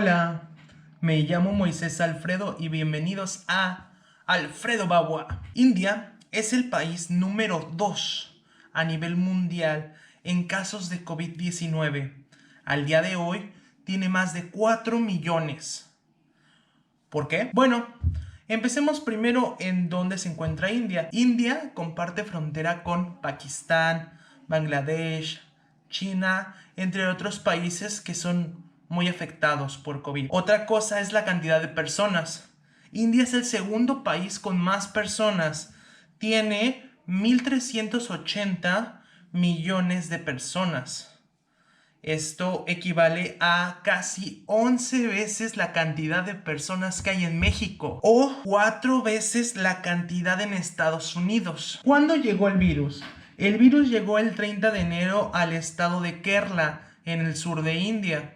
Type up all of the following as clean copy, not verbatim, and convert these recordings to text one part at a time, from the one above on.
Hola, me llamo Moisés Alfredo y bienvenidos a Alfredo Bagua. India es el país número 2 a nivel mundial en casos de COVID-19. Al día de hoy tiene más de 4 millones. ¿Por qué? Bueno, empecemos primero en dónde se encuentra India. India comparte frontera con Pakistán, Bangladesh, China, entre otros países que son muy afectados por COVID. Otra cosa es la cantidad de personas. India es el segundo país con más personas. Tiene 1.380 millones de personas. Esto equivale a casi 11 veces la cantidad de personas que hay en México o 4 veces la cantidad en Estados Unidos. ¿Cuándo llegó el virus? El virus llegó el 30 de enero al estado de Kerala, en el sur de India.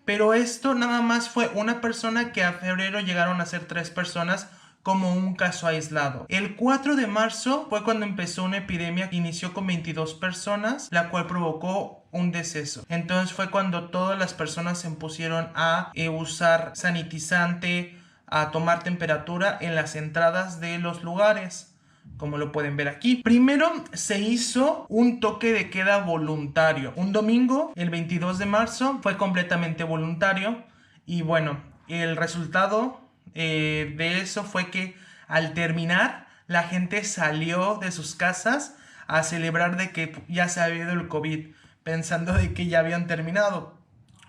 Pero esto nada más fue una persona que a febrero llegaron a ser 3 personas como un caso aislado. El 4 de marzo fue cuando empezó una epidemia que inició con 22 personas, la cual provocó un deceso. Entonces fue cuando todas las personas se pusieron a usar sanitizante, a tomar temperatura en las entradas de los lugares, como lo pueden ver aquí. Primero se hizo un toque de queda voluntario. Un domingo, el 22 de marzo, fue completamente voluntario. Y bueno, el resultado de eso fue que al terminar, la gente salió de sus casas a celebrar de que ya se había ido el COVID, pensando de que ya habían terminado.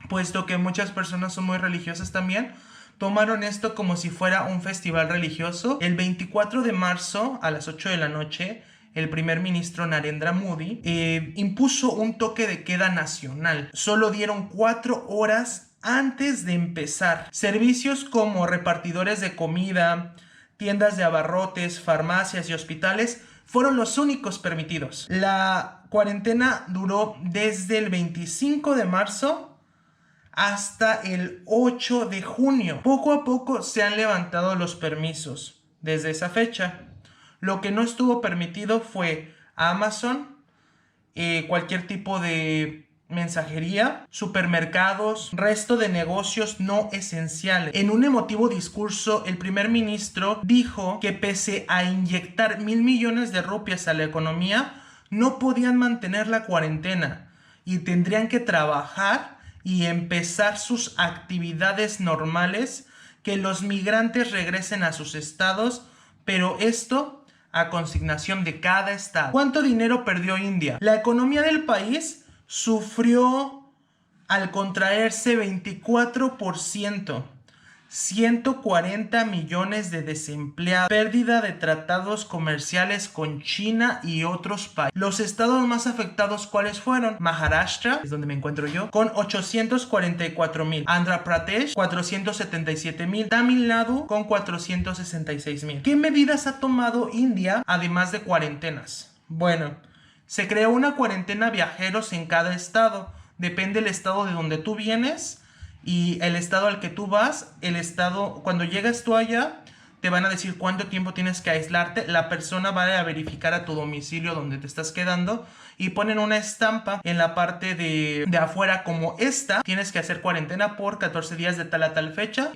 Puesto que muchas personas son muy religiosas también, tomaron esto como si fuera un festival religioso. El 24 de marzo a las 8 de la noche, el primer ministro Narendra Modi impuso un toque de queda nacional. Solo dieron 4 horas antes de empezar. Servicios como repartidores de comida, tiendas de abarrotes, farmacias y hospitales fueron los únicos permitidos. La cuarentena duró desde el 25 de marzo hasta el 8 de junio. Poco a poco se han levantado los permisos desde esa fecha. Lo que no estuvo permitido fue Amazon, cualquier tipo de mensajería, supermercados, resto de negocios no esenciales. En un emotivo discurso, el primer ministro dijo que pese a inyectar 1.000 millones de rupias a la economía, no podían mantener la cuarentena y tendrían que trabajar y empezar sus actividades normales, que los migrantes regresen a sus estados, pero esto a consignación de cada estado. ¿Cuánto dinero perdió India? La economía del país sufrió al contraerse 24%. 140 millones de desempleados, pérdida de tratados comerciales con China y otros países. Los estados más afectados, ¿cuáles fueron? Maharashtra, es donde me encuentro yo, con 844,000. Andhra Pradesh, 477,000. Tamil Nadu, con 466,000. ¿Qué medidas ha tomado India, además de cuarentenas? Bueno, se creó una cuarentena viajeros en cada estado. Depende del estado de donde tú vienes y el estado al que tú vas. El estado, cuando llegas tú allá, te van a decir cuánto tiempo tienes que aislarte. La persona va a verificar a tu domicilio donde te estás quedando y ponen una estampa en la parte de afuera como esta. Tienes que hacer cuarentena por 14 días de tal a tal fecha.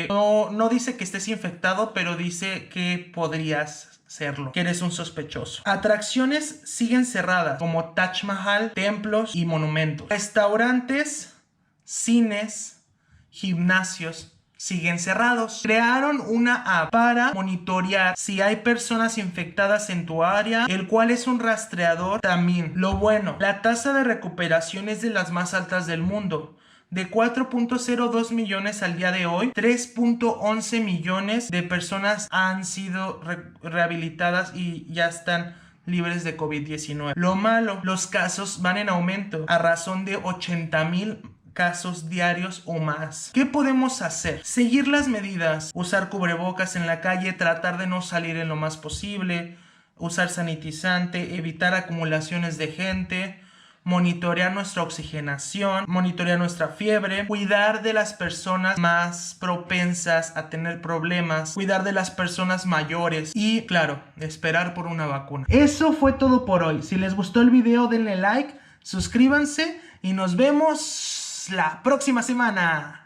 No dice que estés infectado, pero dice que podrías serlo, que eres un sospechoso. Atracciones siguen cerradas, como Taj Mahal, templos y monumentos. Restaurantes, cines, gimnasios siguen cerrados. Crearon una app para monitorear si hay personas infectadas en tu área, el cual es un rastreador también. Lo bueno, la tasa de recuperación es de las más altas del mundo. De 4.02 millones al día de hoy, 3.11 millones de personas han sido rehabilitadas y ya están libres de COVID-19. Lo malo, los casos van en aumento a razón de 80,000 casos diarios o más. ¿Qué podemos hacer? Seguir las medidas, usar cubrebocas en la calle, tratar de no salir en lo más posible, usar sanitizante, evitar acumulaciones de gente, monitorear nuestra oxigenación, monitorear nuestra fiebre, cuidar de las personas más propensas a tener problemas, cuidar de las personas mayores y, claro, esperar por una vacuna. Eso fue todo por hoy. Si les gustó el video, denle like, suscríbanse y nos vemos la próxima semana.